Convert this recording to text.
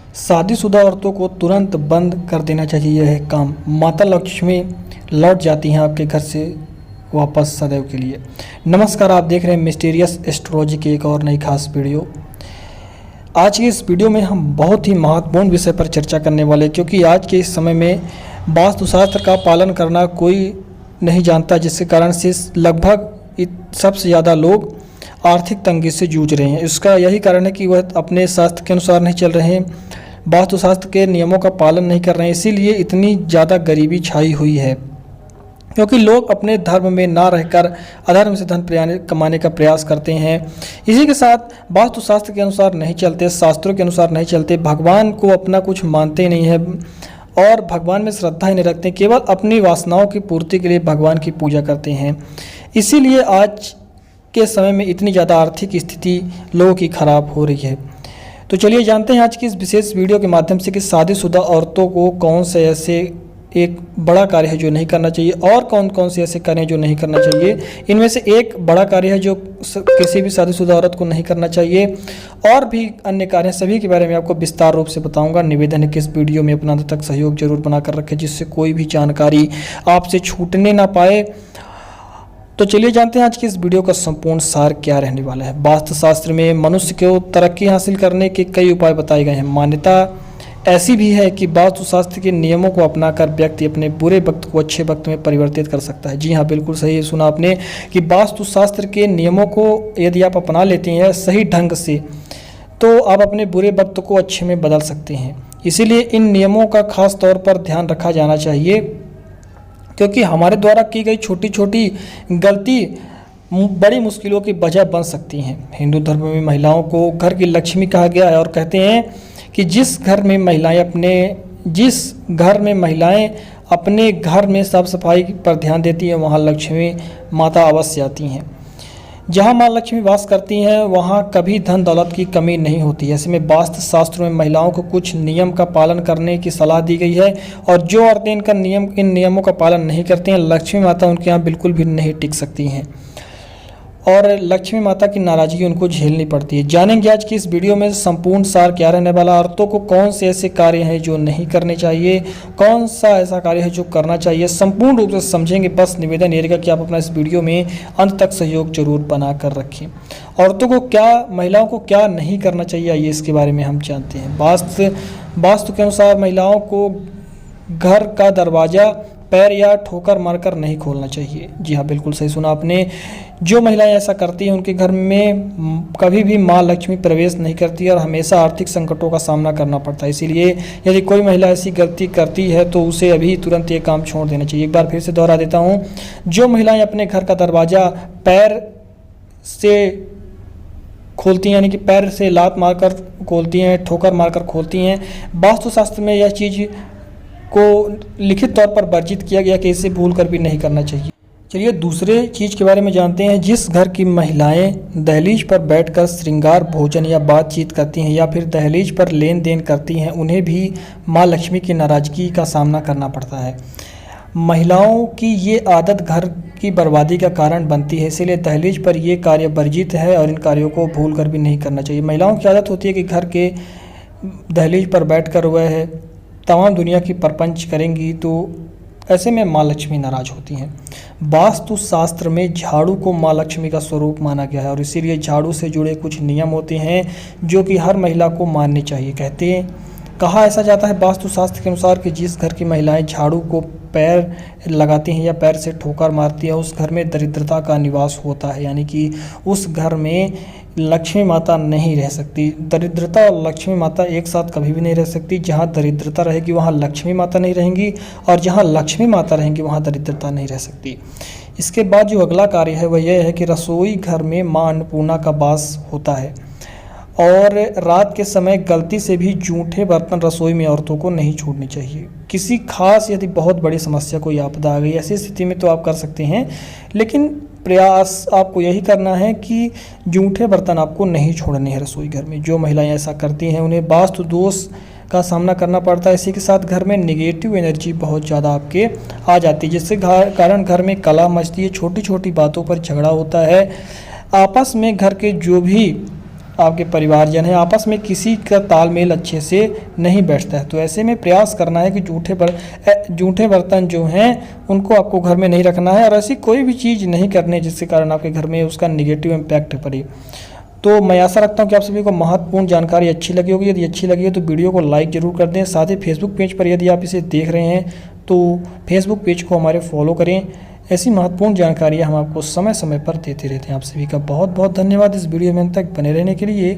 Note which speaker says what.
Speaker 1: शादीशुदा औरतों को तुरंत बंद कर देना चाहिए यह काम। माता लक्ष्मी लौट जाती हैं आपके घर से वापस सदैव के लिए। नमस्कार, आप देख रहे हैं मिस्टीरियस एस्ट्रोलॉजी की एक और नई खास वीडियो। आज की इस वीडियो में हम बहुत ही महत्वपूर्ण विषय पर चर्चा करने वाले हैं, क्योंकि आज के इस समय में वास्तुशास्त्र का पालन करना कोई नहीं जानता, जिसके कारण से लगभग सबसे ज़्यादा लोग आर्थिक तंगी से जूझ रहे हैं। इसका यही कारण है कि वह अपने शास्त्र के अनुसार नहीं चल रहे हैं, वास्तुशास्त्र के नियमों का पालन नहीं कर रहे हैं, इसीलिए इतनी ज़्यादा गरीबी छाई हुई है। क्योंकि लोग अपने धर्म में ना रहकर अधर्म से धन कमाने का प्रयास करते हैं। इसी के साथ वास्तुशास्त्र के अनुसार नहीं चलते, शास्त्रों के अनुसार नहीं चलते, भगवान को अपना कुछ मानते नहीं है और भगवान में श्रद्धा ही नहीं रखते, केवल अपनी वासनाओं की पूर्ति के लिए भगवान की पूजा करते हैं। इसीलिए आज के समय में इतनी ज़्यादा आर्थिक स्थिति लोगों की खराब हो रही है। तो चलिए जानते हैं आज की इस विशेष वीडियो के माध्यम से कि शादीशुदा औरतों को कौन से ऐसे एक बड़ा कार्य है जो नहीं करना चाहिए और कौन कौन से ऐसे कार्य हैं जो नहीं करना चाहिए। इनमें से एक बड़ा कार्य है जो किसी भी शादीशुदा औरत को नहीं करना चाहिए, और भी अन्य कार्य सभी के बारे में आपको विस्तार रूप से बताऊंगा। निवेदन है कि इस वीडियो में अपना अंत तक सहयोग जरूर बनाकर रखें, जिससे कोई भी जानकारी आपसे छूटने ना पाए। तो चलिए जानते हैं आज की इस वीडियो का संपूर्ण सार क्या रहने वाला है। वास्तुशास्त्र में मनुष्य को तरक्की हासिल करने के कई उपाय बताए गए हैं। मान्यता ऐसी भी है कि वास्तुशास्त्र के नियमों को अपनाकर व्यक्ति अपने बुरे वक्त को अच्छे वक्त में परिवर्तित कर सकता है। जी हाँ, बिल्कुल सही सुना आपने कि वास्तुशास्त्र के नियमों को यदि आप अपना लेते हैं सही ढंग से, तो आप अपने बुरे वक्त को अच्छे में बदल सकते हैं। इसीलिए इन नियमों का खास तौर पर ध्यान रखा जाना चाहिए, क्योंकि हमारे द्वारा की गई छोटी छोटी गलती बड़ी मुश्किलों की वजह बन सकती हैं। हिंदू धर्म में महिलाओं को घर की लक्ष्मी कहा गया है और कहते हैं कि जिस घर में महिलाएं अपने घर में साफ सफाई पर ध्यान देती हैं, वहाँ लक्ष्मी माता अवश्य आती हैं। जहाँ माँ लक्ष्मी वास करती हैं वहाँ कभी धन दौलत की कमी नहीं होती। ऐसे में वास्तु शास्त्रों में महिलाओं को कुछ नियम का पालन करने की सलाह दी गई है, और जो औरतें इन नियमों का पालन नहीं करती हैं, लक्ष्मी माता उनके यहाँ बिल्कुल भी नहीं टिक सकती हैं और लक्ष्मी माता की नाराजगी उनको झेलनी पड़ती है। जानेंगे आज की इस वीडियो में संपूर्ण सार क्या रहने वाला। औरतों को कौन से ऐसे कार्य हैं जो नहीं करने चाहिए, कौन सा ऐसा कार्य है जो करना चाहिए, संपूर्ण रूप से समझेंगे। बस निवेदन ये रहेगा कि आप अपना इस वीडियो में अंत तक सहयोग जरूर बना कर रखें। औरतों को महिलाओं को क्या नहीं करना चाहिए, आइए इसके बारे में हम जानते हैं। वास्तु के अनुसार महिलाओं को घर का दरवाज़ा पैर या ठोकर मारकर नहीं खोलना चाहिए। जी हाँ, बिल्कुल सही सुना आपने। जो महिलाएं ऐसा करती हैं उनके घर में कभी भी माँ लक्ष्मी प्रवेश नहीं करती और हमेशा आर्थिक संकटों का सामना करना पड़ता है। इसीलिए यदि कोई महिला ऐसी गलती करती है तो उसे अभी तुरंत ये काम छोड़ देना चाहिए। एक बार फिर से दोहरा देता हूँ, जो महिलाएं अपने घर का दरवाज़ा पैर से खोलती हैं, यानी कि पैर से लात मारकर खोलती हैं, ठोकर मारकर खोलती हैं, वास्तुशास्त्र में यह चीज़ को लिखित तौर पर वर्जित किया गया कि इसे भूल कर भी नहीं करना चाहिए। चलिए दूसरे चीज़ के बारे में जानते हैं। जिस घर की महिलाएं दहलीज पर बैठकर श्रृंगार भोजन या बातचीत करती हैं या फिर दहलीज पर लेन देन करती हैं, उन्हें भी माँ लक्ष्मी की नाराज़गी का सामना करना पड़ता है। महिलाओं की ये आदत घर की बर्बादी का कारण बनती है, इसीलिए दहलीज पर ये कार्य वर्जित है और इन कार्यों को भूल कर भी नहीं करना चाहिए। महिलाओं की आदत होती है कि घर के दहलीज पर बैठकर वह तमाम दुनिया की प्रपंच करेंगी, तो ऐसे में माँ लक्ष्मी नाराज होती हैं। वास्तु शास्त्र में झाड़ू को माँ लक्ष्मी का स्वरूप माना गया है और इसीलिए झाड़ू से जुड़े कुछ नियम होते हैं जो कि हर महिला को मानने चाहिए। कहा ऐसा जाता है वास्तुशास्त्र के अनुसार कि जिस घर की महिलाएं झाड़ू को पैर लगाती हैं या पैर से ठोकर मारती हैं, उस घर में दरिद्रता का निवास होता है, यानी कि उस घर में लक्ष्मी माता नहीं रह सकती। दरिद्रता और लक्ष्मी माता एक साथ कभी भी नहीं रह सकती। जहाँ दरिद्रता रहेगी वहाँ लक्ष्मी माता नहीं रहेंगी, और जहाँ लक्ष्मी माता रहेंगी वहाँ दरिद्रता नहीं रह सकती। इसके बाद जो अगला कार्य है वह यह है कि रसोई घर में माँ अन्नपूर्णा का वास होता है, और रात के समय गलती से भी जूठे बर्तन रसोई में औरतों को नहीं छोड़ने चाहिए। किसी खास यदि बहुत बड़ी समस्या कोई आपदा आ गई, ऐसी स्थिति में तो आप कर सकते हैं, लेकिन प्रयास आपको यही करना है कि जूठे बर्तन आपको नहीं छोड़ने हैं रसोई घर में। जो महिलाएं ऐसा करती हैं उन्हें वास्तु दोष का सामना करना पड़ता है। इसी के साथ घर में नेगेटिव एनर्जी बहुत ज़्यादा आपके आ जाती है, जिससे कारण घर में कलह मचती है, छोटी छोटी बातों पर झगड़ा होता है। आपस में घर के जो भी आपके परिवारजन हैं, आपस में किसी का तालमेल अच्छे से नहीं बैठता है। तो ऐसे में प्रयास करना है कि जूठे बर्तन जो हैं उनको आपको घर में नहीं रखना है और ऐसी कोई भी चीज़ नहीं करनी जिसके कारण आपके घर में उसका निगेटिव इम्पैक्ट पड़े। तो मैं आशा रखता हूँ कि आप सभी को महत्वपूर्ण जानकारी अच्छी लगी होगी। यदि अच्छी लगी है तो वीडियो को लाइक जरूर कर दें। साथ ही फेसबुक पेज पर यदि आप इसे देख रहे हैं तो फेसबुक पेज को हमारे फॉलो करें। ऐसी महत्वपूर्ण जानकारियाँ हम आपको समय समय पर देते रहते हैं। आप सभी का बहुत बहुत धन्यवाद इस वीडियो में अंत तक बने रहने के लिए।